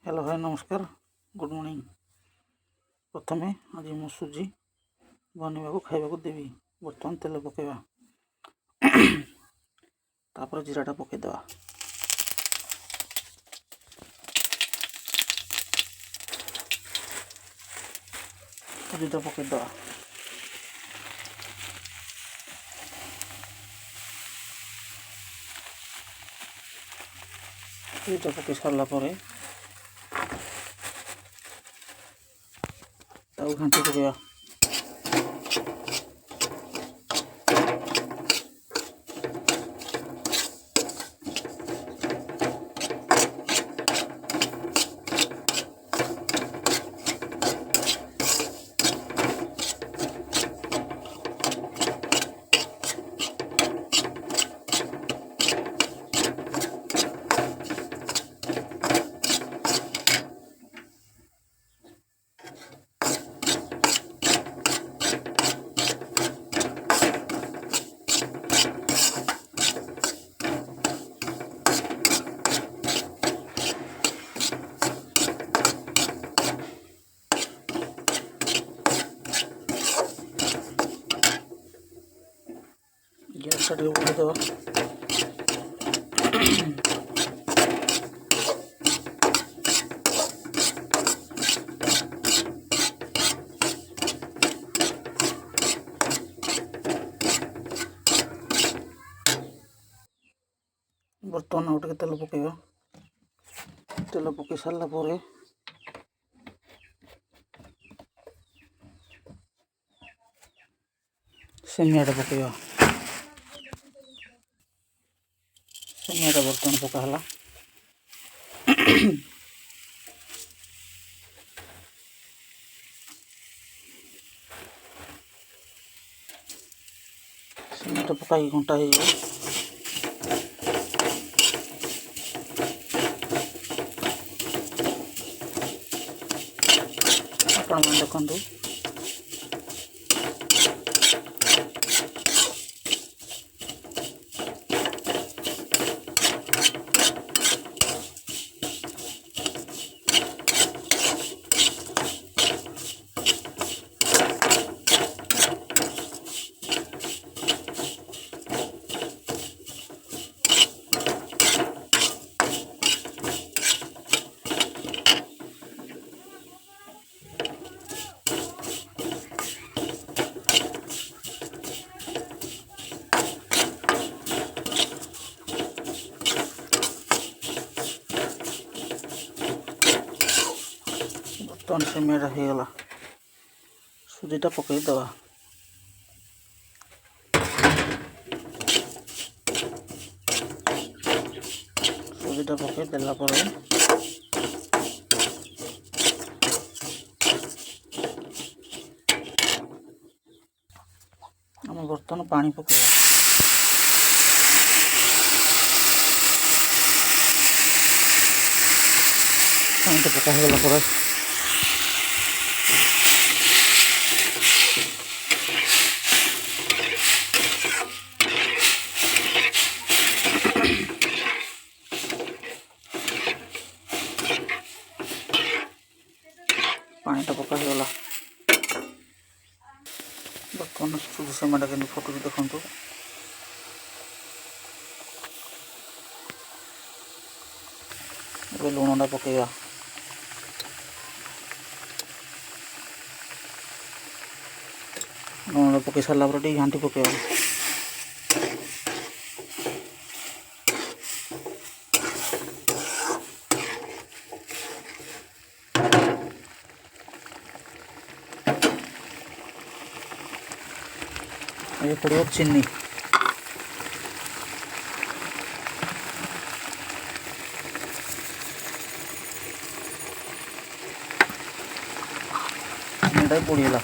Hello भाई नमस्कार good morning. प्रथमे आज मु सुजी बनवा खावा देवी। बर्तमान तेल पकेवा तापर जीराटा पकईदेवा। सुजीटा पकईदेवा। सुजीटा पकई सारा पर घाटी पकेवा। गैस टे बढ़ेदेवा। बर्तमान आउटे तेल पकेवा। तेल पकई सारा पर सेमियाटा पकेवा। सेमियाटा बर्तमान पकाला। सेमियाटा पकाई घंटा हो देखु। बर्तमान सेमियाटा हो गला। सुजीटा पकईदेवा। सुजीटा पकईदेला आम बर्तमान पानी पकेवा। पानी तो पका होगा पर पानीटा पका होगा। बर्तमान सुजी सेमियाटा के फोटो देखु। लुणटा पकेवा। लुण पकई सारा पर घाटी पकेवा। ये पड़ो चीनी। चीनीटा पड़ीगला।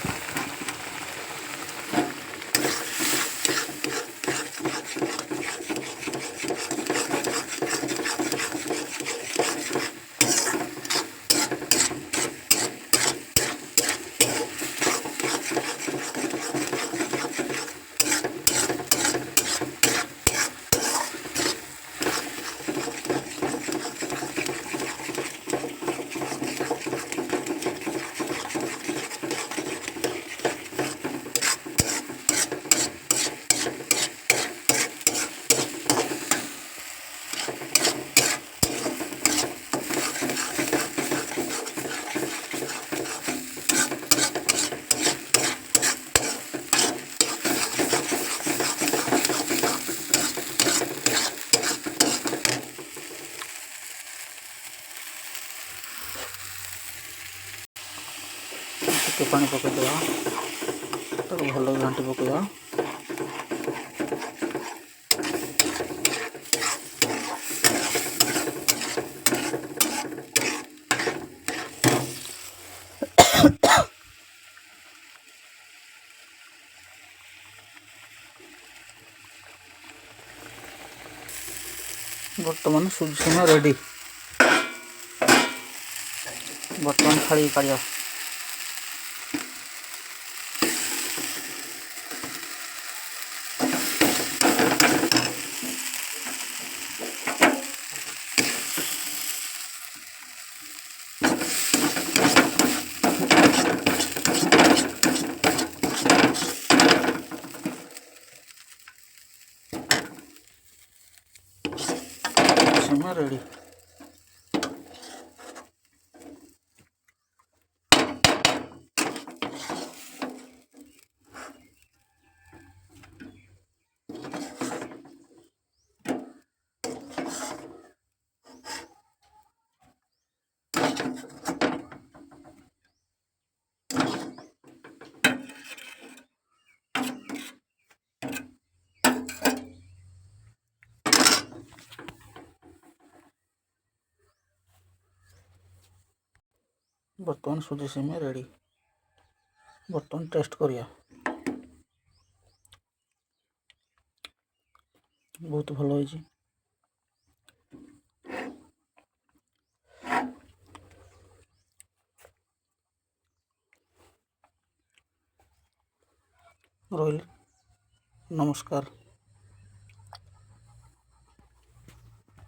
ଟିକେ ପାଣି ପକାଇଦେବା, ତାକୁ ଭଲ ଘାଣ୍ଟି ପକାଇବା। ବର୍ତ୍ତମାନ ସୁଜି ସିମା ରେଡ଼ି। ବର୍ତ୍ତମାନ ଥାଳି କାଢ଼ିବା। ସିମା ରେଡ଼ି। ବର୍ତ୍ତମାନ ସୁଜି ସିମା ରେଡ଼ି। ବର୍ତ୍ତମାନ ଟେଷ୍ଟ କରିବା। ବହୁତ ଭଲ ହେଇଛି। ରହିଲି, ନମସ୍କାର।